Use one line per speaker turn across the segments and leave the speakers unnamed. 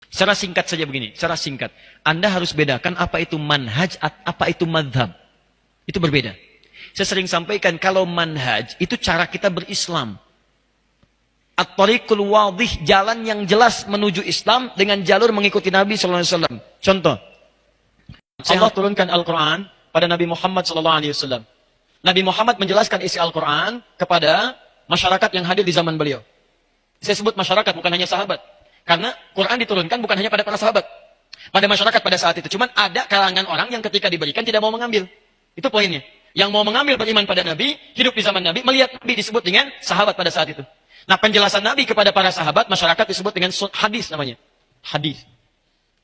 Secara singkat saja begini, secara singkat. Anda harus bedakan apa itu manhaj, apa itu madhab. Itu berbeda. Saya sering sampaikan kalau manhaj itu cara kita berislam. At-tariqul wadih, jalan yang jelas menuju Islam dengan jalur mengikuti Nabi SAW. Contoh, Allah turunkan Al-Quran pada Nabi Muhammad SAW. Nabi Muhammad menjelaskan isi Al-Quran kepada masyarakat yang hadir di zaman beliau. Saya sebut masyarakat, bukan hanya sahabat. Karena Quran diturunkan bukan hanya pada para sahabat. Pada masyarakat pada saat itu. Cuman ada kalangan orang yang ketika diberikan tidak mau mengambil. Itu poinnya. Yang mau mengambil beriman pada Nabi, hidup di zaman Nabi, melihat Nabi disebut dengan sahabat pada saat itu. Nah, penjelasan Nabi kepada para sahabat, masyarakat disebut dengan hadis namanya. Hadis.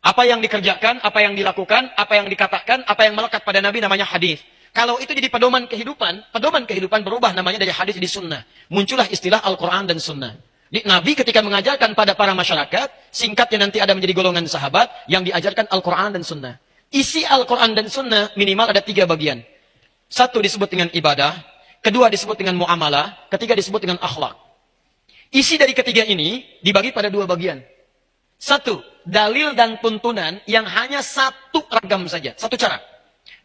Apa yang dikerjakan, apa yang dilakukan, apa yang dikatakan, apa yang melekat pada Nabi namanya hadis. Kalau itu jadi pedoman kehidupan berubah namanya dari hadis jadi sunnah. Muncullah istilah Al-Quran dan sunnah. Nabi ketika mengajarkan pada para masyarakat, singkatnya nanti ada menjadi golongan sahabat yang diajarkan Al-Quran dan sunnah. Isi Al-Quran dan sunnah minimal ada 3 bagian. 1 disebut dengan ibadah, 2 disebut dengan muamalah, 3 disebut dengan akhlak. Isi dari ketiga ini dibagi pada 2 bagian. 1, dalil dan tuntunan yang hanya 1 ragam saja, 1 cara.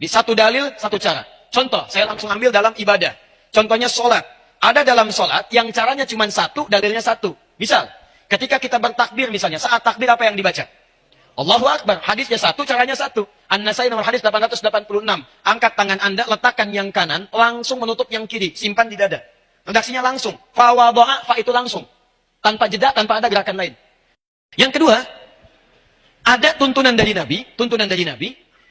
Di 1 dalil, 1 cara. Contoh, saya langsung ambil dalam ibadah. Contohnya sholat. Ada dalam sholat yang caranya cuma 1, dalilnya 1. Misal, ketika kita bertakbir misalnya, saat takbir apa yang dibaca? Allahu Akbar, hadisnya 1, caranya 1. An-Nasai nomor hadis 886. Angkat tangan Anda, letakkan yang kanan, langsung menutup yang kiri, simpan di dada. Redaksinya langsung. Fa wadu'a, fa itu langsung. Tanpa jeda, tanpa ada gerakan lain. Yang kedua, ada tuntunan dari Nabi,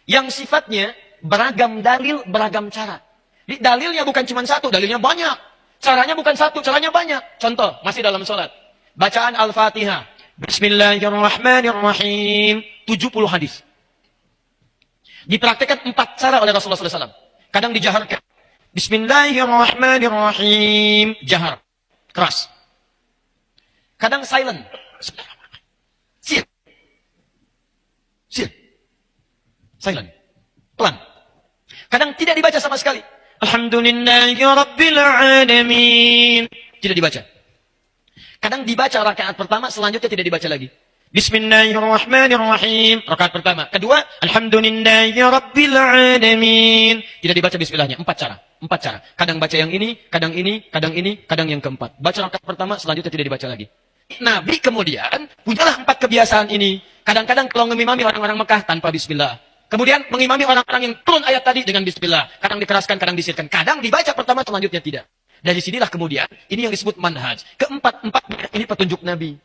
yang sifatnya beragam dalil, beragam cara. Dalilnya bukan cuma 1, dalilnya banyak. Caranya bukan 1, caranya banyak. Contoh, masih dalam sholat. Bacaan Al-Fatihah. Bismillahirrahmanirrahim. 70 hadis. Dipraktikkan 4 cara oleh Rasulullah SAW. Kadang dijaharkan. Bismillahirrahmanirrahim. Jahar. Keras. Kadang silent. Sil. Silent. Pelan. Kadang tidak dibaca sama sekali. Alhamdulillahirrabbilalamin. Tidak dibaca. Kadang dibaca rakaat pertama, selanjutnya tidak dibaca lagi. Bismillahirrahmanirrahim. Rakaat pertama. Kedua, Alhamdulillahirrabbilalamin. Tidak dibaca bismillahnya. 4 cara. 4 cara. Kadang baca yang ini, kadang ini, kadang ini, kadang yang keempat. Baca rakaat pertama, selanjutnya tidak dibaca lagi. Nabi kemudian punyalah 4 kebiasaan ini. Kadang-kadang kalau mengimami orang-orang Mekah tanpa bismillah. Kemudian mengimami orang-orang yang turun ayat tadi dengan bismillah. Kadang dikeraskan, kadang disirkan. Kadang dibaca pertama, selanjutnya tidak. Dari sinilah kemudian, ini yang disebut manhaj. Keempat ini petunjuk Nabi.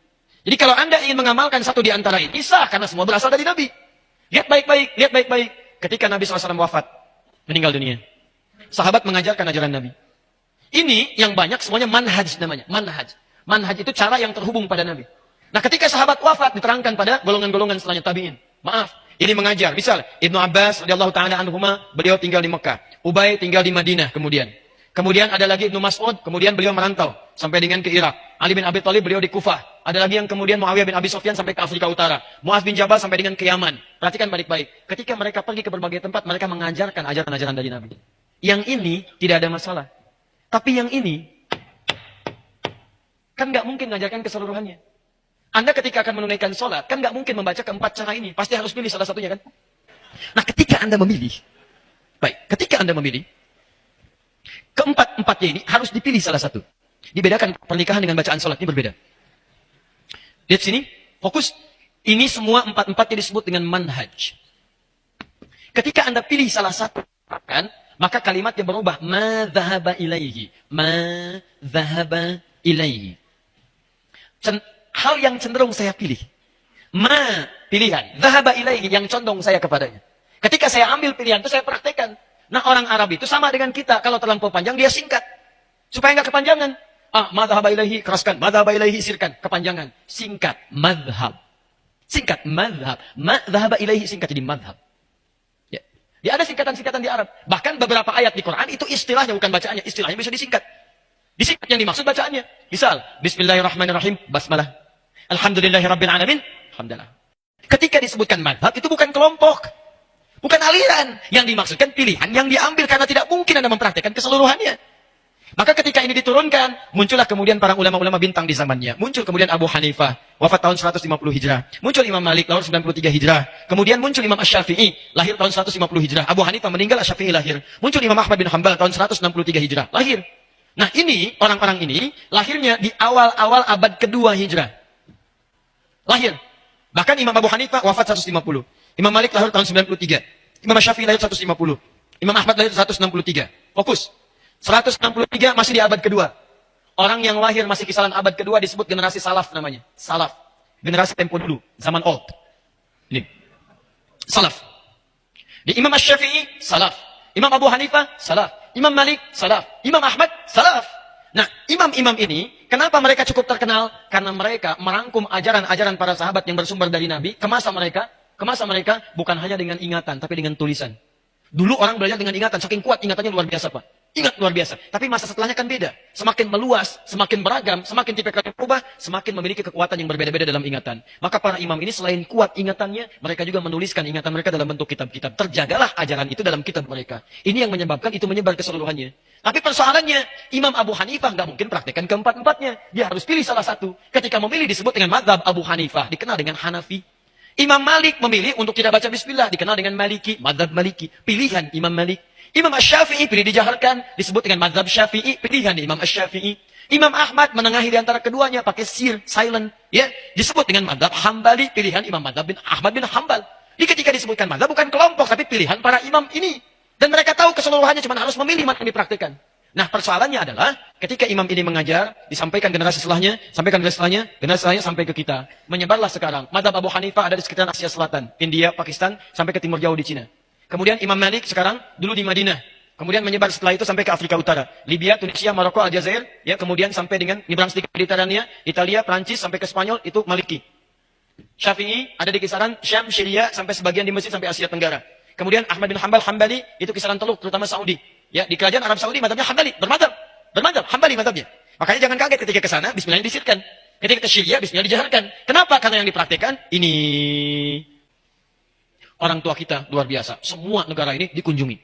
Jadi kalau Anda ingin mengamalkan satu di antara ini, bisa. Karena semua berasal dari Nabi. Lihat baik-baik, lihat baik-baik. Ketika Nabi SAW wafat, meninggal dunia. Sahabat mengajarkan ajaran Nabi. Ini yang banyak semuanya manhaj namanya. Manhaj. Manhaj itu cara yang terhubung pada Nabi. Nah ketika sahabat wafat, diterangkan pada golongan-golongan selanjutnya tabi'in. Maaf. Ini mengajar. Misal, Ibnu Abbas radhiyallahu ta'ala anhuma, beliau tinggal di Mekah. Ubay tinggal di Madinah kemudian. Kemudian ada lagi Ibnu Mas'ud, kemudian beliau merantau sampai dengan ke Irak. Ali bin Abi Thalib beliau di Kufah. Ada lagi yang kemudian Muawiyah bin Abi Sufyan sampai ke Afrika Utara. Muaz bin Jabal sampai dengan ke Yaman. Perhatikan baik-baik. Ketika mereka pergi ke berbagai tempat, mereka mengajarkan ajaran-ajaran dari Nabi. Yang ini tidak ada masalah. Tapi yang ini, kan nggak mungkin mengajarkan keseluruhannya. Anda ketika akan menunaikan sholat, kan nggak mungkin membaca keempat cara ini. Pasti harus pilih salah satunya kan? Nah ketika Anda memilih, ketika Anda memilih, keempat-empatnya ini harus dipilih salah satu. Dibedakan pernikahan dengan bacaan sholat, ini berbeda. Lihat sini, fokus. Ini semua 4-4 disebut dengan manhaj. Ketika Anda pilih salah satu, kan, maka kalimatnya berubah. Ma dhahaba ilaihi. Ma dhahaba ilaihi. Hal yang cenderung saya pilih. Ma, pilihan. Dhahaba ilaihi, yang condong saya kepadanya. Ketika saya ambil pilihan itu saya praktekkan. Nah orang Arab itu sama dengan kita. Kalau terlampau panjang dia singkat. Supaya nggak kepanjangan. Ma dhahaba ilaihi, keraskan. Ma dhahaba ilaihi, sirkan. Kepanjangan. Singkat. Madhab. Singkat. Madhab. Ma dhahaba ilaihi, singkat jadi madhab. Ya. Dia ada singkatan-singkatan di Arab. Bahkan beberapa ayat di Quran itu istilahnya bukan bacaannya. Istilahnya bisa disingkat. Disingkat yang dimaksud bacaannya. Misal. Bismillahirrahmanirrahim. Basmalah. Alhamdulillahirrabbilalamin. Alhamdulillah. Ketika disebutkan madhab, itu bukan kelompok. Bukan aliran. Yang dimaksudkan pilihan yang diambil karena tidak mungkin Anda mempraktekkan keseluruhannya. Maka ketika ini diturunkan, muncullah kemudian para ulama-ulama bintang di zamannya. Muncul kemudian Abu Hanifah, wafat tahun 150 Hijrah. Muncul Imam Malik, lahir 93 Hijrah. Kemudian muncul Imam Asy-Syafi'i, lahir tahun 150 Hijrah. Abu Hanifah meninggal, Asy-Syafi'i lahir. Muncul Imam Ahmad bin Hanbal tahun 163 Hijrah, lahir. Nah ini, orang-orang ini, lahirnya di awal-awal abad kedua Hijrah. Lahir. Bahkan Imam Abu Hanifah wafat 150. Imam Malik lahir tahun 93. Imam Asy-Syafi'i lahir 150. Imam Ahmad lahir 163. Fokus. 163 masih di abad kedua. Orang yang lahir masih kisaran abad kedua disebut generasi salaf namanya. Salaf. Generasi tempo dulu. Zaman old. Ini. Salaf. Di Imam Asy-Syafi'i, salaf. Imam Abu Hanifah, salaf. Imam Malik, salaf. Imam Ahmad, salaf. Nah, imam-imam ini, kenapa mereka cukup terkenal? Karena mereka merangkum ajaran-ajaran para sahabat yang bersumber dari Nabi ke masa mereka bukan hanya dengan ingatan, tapi dengan tulisan. Dulu orang belajar dengan ingatan, saking kuat ingatannya luar biasa, Pak. Ingat luar biasa. Tapi masa setelahnya kan beda. Semakin meluas, semakin beragam, semakin tipikal yang berubah, semakin memiliki kekuatan yang berbeda-beda dalam ingatan. Maka para imam ini selain kuat ingatannya, mereka juga menuliskan ingatan mereka dalam bentuk kitab-kitab. Terjagalah ajaran itu dalam kitab mereka. Ini yang menyebabkan itu menyebar keseluruhannya. Tapi persoalannya, Imam Abu Hanifah nggak mungkin praktekkan keempat-empatnya. Dia harus pilih salah satu. Ketika memilih disebut dengan madhab Abu Hanifah, dikenal dengan Hanafi. Imam Malik memilih untuk tidak baca bismillah, dikenal dengan Maliki, madhab Maliki. Pilihan Imam Malik. Imam Asy-Syafi'i pilih dijaharkan, disebut dengan mazhab Syafi'i, pilihan Imam Asy-Syafi'i. Imam Ahmad menengahi di antara keduanya pakai silent, ya, disebut dengan mazhab Hambali, pilihan Imam Mazhab bin Ahmad bin Hambal. Jadi ketika disebutkan mazhab bukan kelompok tapi pilihan para imam ini. Dan mereka tahu keseluruhannya cuma harus memilih mana yang dipraktikkan. Nah, persoalannya adalah ketika imam ini mengajar, disampaikan generasi setelahnya, generasi setelahnya sampai ke kita. Menyebarlah sekarang. Mazhab Abu Hanifah ada di sekitar Asia Selatan, India, Pakistan, sampai ke timur jauh di Cina. Kemudian Imam Malik sekarang dulu di Madinah. Kemudian menyebar setelah itu sampai ke Afrika Utara. Libya, Tunisia, Maroko, Aljazair. Ya, kemudian sampai dengan nyebrang sedikit Mediterania, Italia, Prancis, sampai ke Spanyol, itu Maliki. Syafi'i ada di kisaran Syam, Syria, sampai sebagian di Mesir, sampai Asia Tenggara. Kemudian Ahmad bin Hanbal, Hambali, itu kisaran Teluk, terutama Saudi. Ya, di kerajaan Arab Saudi, madhabnya Hambali, bermadhab, Hambali madhabnya. Makanya jangan kaget ketika ke sana, bismillah disirkan. Ketika ke Syria, bismillah dijaharkan. Kenapa? Karena yang dipraktikkan, ini... Orang tua kita luar biasa. Semua negara ini dikunjungi.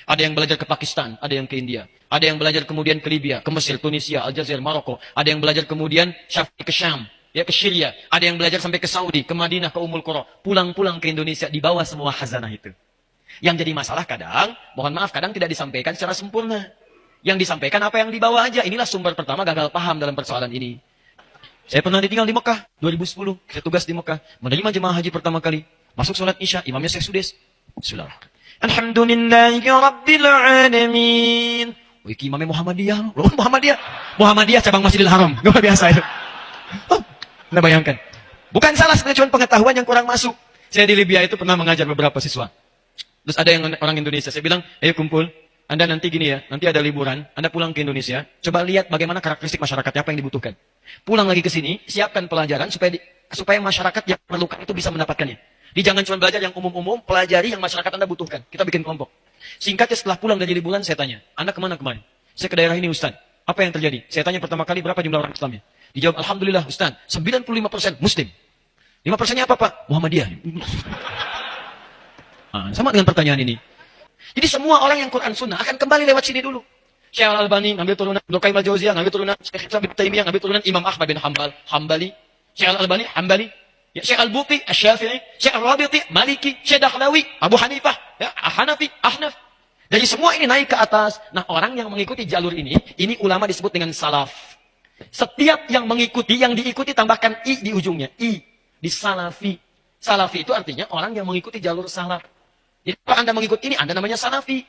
Ada yang belajar ke Pakistan, ada yang ke India. Ada yang belajar kemudian ke Libya, ke Mesir, Tunisia, Aljazair, Maroko. Ada yang belajar kemudian Syafi'i ke Syam, ya ke Syria. Ada yang belajar sampai ke Saudi, ke Madinah, ke Ummul Qura. Pulang-pulang ke Indonesia, dibawa semua khazanah itu. Yang jadi masalah kadang, mohon maaf, kadang tidak disampaikan secara sempurna. Yang disampaikan apa yang dibawa aja. Inilah sumber pertama gagal paham dalam persoalan ini. Saya pernah ditinggal di Mekah, 2010. Saya tugas di Mekah, menerima jemaah haji pertama kali. Masuk sholat Isya, imamnya Syekh Sudes. Bismillahirrahmanirrahim. Alhamdulillahi Rabbil Alamin. Wih, imamnya Muhammadiyah. Loh, Muhammadiyah cabang Masjidil Haram. Luar biasa itu. Anda bayangkan. Bukan salah, sebenarnya cuma pengetahuan yang kurang masuk. Saya di Libya itu pernah mengajar beberapa siswa. Terus ada yang orang Indonesia. Saya bilang, ayo kumpul. Anda nanti gini ya, nanti ada liburan. Anda pulang ke Indonesia. Coba lihat bagaimana karakteristik masyarakatnya, apa yang dibutuhkan. Pulang lagi ke sini, siapkan pelajaran supaya masyarakat yang perlukan itu bisa mendapatkannya. Jadi jangan cuma belajar yang umum-umum, pelajari yang masyarakat Anda butuhkan. Kita bikin kelompok. Singkatnya setelah pulang dari liburan, saya tanya, Anda kemana kemarin? Saya ke daerah ini, Ustaz. Apa yang terjadi? Saya tanya pertama kali, berapa jumlah orang Islamnya? Dijawab, Alhamdulillah, Ustaz, 95% Muslim. 5%-nya apa, Pak? Muhammadiyah. Sama dengan pertanyaan ini. Jadi semua orang yang Quran Sunnah akan kembali lewat sini dulu. Syekh Al-Albani ngambil turunan, Ibnu Qayyim Al-Jauziyah ngambil turunan, Syekh Ibnu Taimiyah ngambil turunan, Imam Ahmad bin Hanbal, Hambali. Syekh Al-Albani, Hambali. Ya, Syekh Al-Buti, Asy-Syafi'i, Syekh Al-Rabiti, Maliki, Syekh Dakhlawi, Abu Hanifah, ya, Hanafi, Ahnaf. Dari semua ini naik ke atas. Nah, orang yang mengikuti jalur ini ulama disebut dengan salaf. Setiap yang mengikuti, yang diikuti tambahkan i di ujungnya, i di salafi. Salafi itu artinya orang yang mengikuti jalur salaf. Jadi kalau Anda mengikuti ini, Anda namanya salafi.